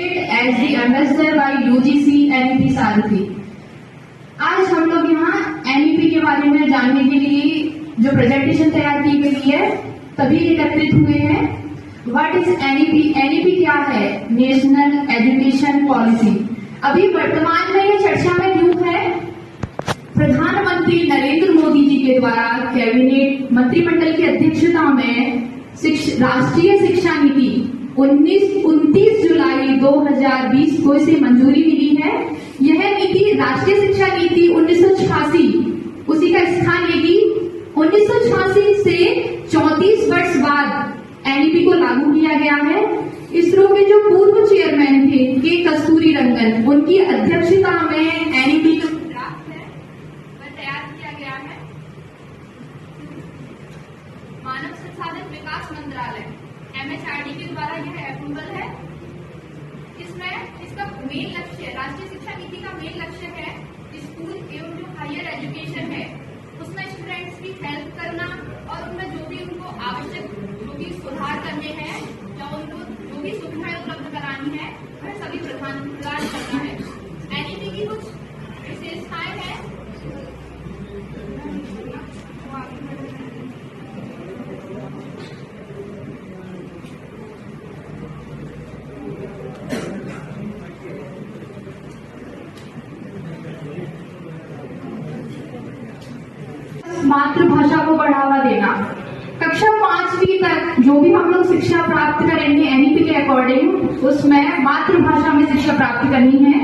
as the ambassador by UGC NEP सारथी। आज हम लोग यहाँ NEP के बारे में जानने के लिए जो प्रेजेंटेशन तैयार की गई है तभी एकत्रित हुए हैं। What is NEP? NEP क्या है? National education policy. अभी वर्तमान में ये चर्चा में क्यों है? प्रधानमंत्री नरेंद्र मोदी जी के द्वारा कैबिनेट मंत्रिमंडल की अध्यक्षता में राष्ट्रीय शिक्षा नीति 29 जुलाई 2020 को इसे मंजूरी मिली है। यह नीति राष्ट्रीय शिक्षा नीति 1986 उसी का स्थान लेगी। 1986 से 34 वर्ष बाद NEP को लागू किया गया है। इसरो के जो पूर्व चेयरमैन थे के कस्तूरी रंगन, उनकी अध्यक्षता में NEP का ड्राफ्ट है वह तैयार किया गया है। मानव संसाधन विकास मंत्रालय MHRD के द्वारा यह अप्रूवल है। इसमें इसका मेन लक्ष्य, राष्ट्रीय शिक्षा नीति का मेन लक्ष्य है स्कूल एवं जो हायर एजुकेशन है उसमें स्टूडेंट्स की हेल्प करना और उनमें जो भी उनको आवश्यक जो भी सुधार करने हैं या उनको जो भी सुविधाएं उपलब्ध करानी है वह सभी प्रदान करना है। NEP की कुछ विशेषताएं हैं। मातृभाषा को बढ़ावा देना। कक्षा 5वीं तक जो भी हम लोग शिक्षा प्राप्त करेंगे NEP के अकॉर्डिंग उसमें मातृभाषा में शिक्षा प्राप्त करनी है।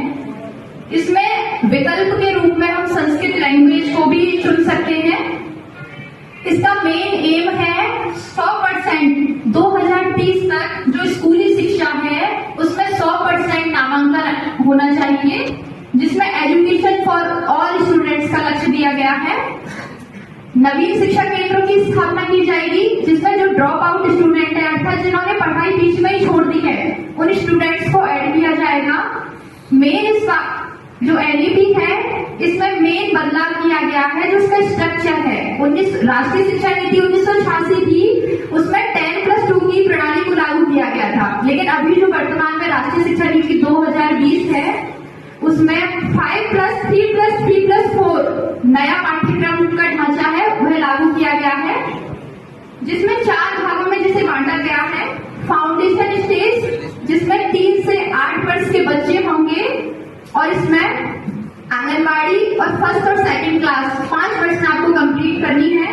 इसमें विकल्प के रूप में हम संस्कृत लैंग्वेज को भी चुन सकते हैं। इसका मेन एम है 100% 2030 तक जो स्कूली शिक्षा है उसमें 100% नामांकन होना चाहिए, जिसमें एजुकेशन फॉर ऑल स्टूडेंट्स का लक्ष्य दिया गया है। नवीन शिक्षा केंद्रों की स्थापना की जाएगी, जिसमें जो ड्रॉप आउट स्टूडेंट है अर्थात जिन्होंने पढ़ाई बीच में ही छोड़ दी है उन स्टूडेंट्स को ऐड किया जाएगा। मेन इसका जो NEP है इसमें मेन बदलाव किया गया है जो उसका स्ट्रक्चर है। राष्ट्रीय शिक्षा नीति 1986 थी, उसमें 10+2 की प्रणाली को लागू किया गया था, लेकिन अभी जो वर्तमान में राष्ट्रीय शिक्षा नीति 2020 है उसमें 5+3+3+4 नया पाठ्यक्रम का ढांचा है वह लागू किया गया है, जिसमें 4 भागों में जिसे बांटा गया है। फाउंडेशन स्टेज जिसमें 3 से 8 वर्ष के बच्चे होंगे और इसमें आंगनबाड़ी और फर्स्ट और सेकंड क्लास 5 वर्ष में आपको कंप्लीट करनी है।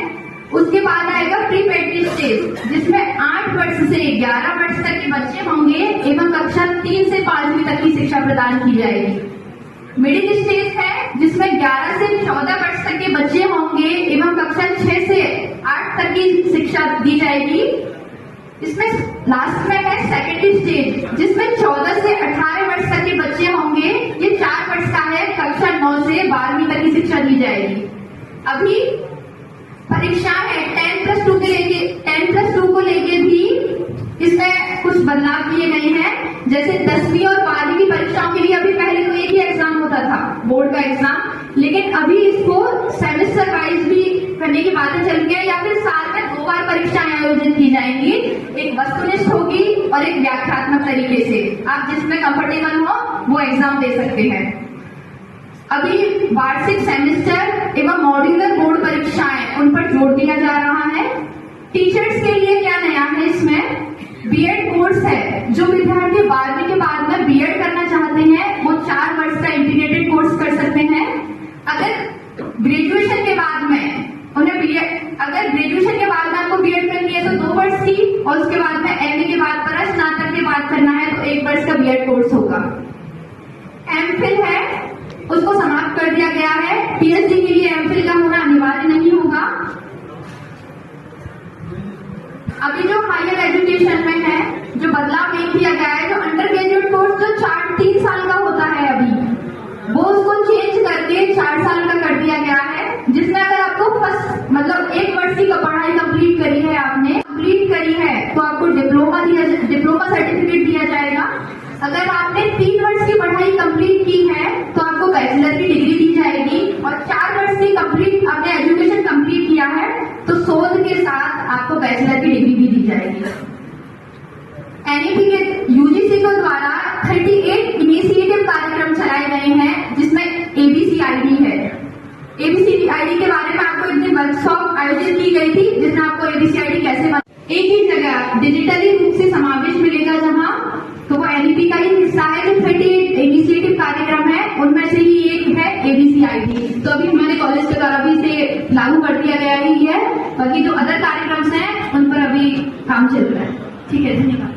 उसके बाद आएगा प्री पेडरी स्टेज जिसमें 8 वर्ष से 11 वर्ष तक के बच्चे होंगे एवं कक्षा 3 से 5वीं तक की शिक्षा प्रदान की जाएगी। मिडिल स्टेज है जिसमें 11 से 14 वर्ष तक के बच्चे होंगे एवं कक्षा 6 से 8 तक की शिक्षा दी जाएगी। इसमें लास्ट में है सेकेंडरी स्टेज जिसमें 14 से 18 वर्ष तक के बच्चे होंगे। ये 4 वर्ष का है, कक्षा 9 से 12वीं तक की शिक्षा दी जाएगी। अभी परीक्षा है 10+2 को लेके भी इसमें कुछ बदलाव किए गए हैं। जैसे 10वीं और 12वीं की परीक्षाओं के लिए अभी पहले तो एक ही एग्जाम होता था, बोर्ड का एग्जाम, लेकिन अभी इसको सेमेस्टर वाइज भी करने की बातें चल गई या फिर साल में 2 बार परीक्षाएं आयोजित की जाएंगी। एक वस्तुनिष्ठ होगी और एक व्याख्यात्मक तरीके से आप जिसमें कंफर्टेबल हो वो एग्जाम दे सकते हैं। अभी वार्षिक सेमेस्टर एवं मॉड्यूलर बोर्ड परीक्षाएं उन पर जोर दिया जा रहा है। टीचर्स के लिए क्या नया है? इसमें बीएड कोर्स है। जो विद्यार्थी 12वीं के बाद में बीएड करना चाहते हैं वो 4 वर्ष का इंटीग्रेटेड कोर्स कर सकते हैं। अगर ग्रेजुएशन के बाद में आपको बीएड करनी है तो 2 वर्ष की, और उसके बाद में MA के बाद पर स्नातक के बाद करना है तो 1 वर्ष का बीएड कोर्स होगा। MPhil है उसको समाप्त कर दिया गया है। PhD के लिए MPhil का होना अनिवार्य नहीं होगा। अभी जो हायर एजुकेशन में है जो बदलाव नहीं किया गया है, जो अंडर ग्रेजुएट कोर्स जो 3 साल का होता है अभी वो उसको चेंज करके 4 साल का कर दिया गया है, जिसमें अगर आपको फर्स्ट मतलब 1 वर्ष की पढ़ाई कंप्लीट करी है तो आपको डिप्लोमा सर्टिफिकेट दिया जाएगा। अगर आपने 3 वर्ष की पढ़ाई कंप्लीट की है तो आपको बैचलर की डिग्री दी जाएगी, और 4 वर्ष की आपने एजुकेशन कंप्लीट किया है तो शोध के साथ आपको बैचलर की डिग्री भी दी जाएगी। NEP के UGC के द्वारा 38 वर्कशॉप आयोजित की गई थी जिसमें आपको एबीसीआईडी कैसे एक ही जगह डिजिटली रूप से समावेश मिलेगा, जहां तो वो एनईपी का ही हिस्सा है। जो 38 इनिशिएटिव कार्यक्रम है उनमें से ही एक है एबीसीआईडी। तो अभी हमारे कॉलेज के द्वारा भी इसे लागू कर दिया गया ही है। बाकी जो अदर कार्यक्रम हैं उन पर अभी काम चल रहा है। ठीक है, धन्यवाद।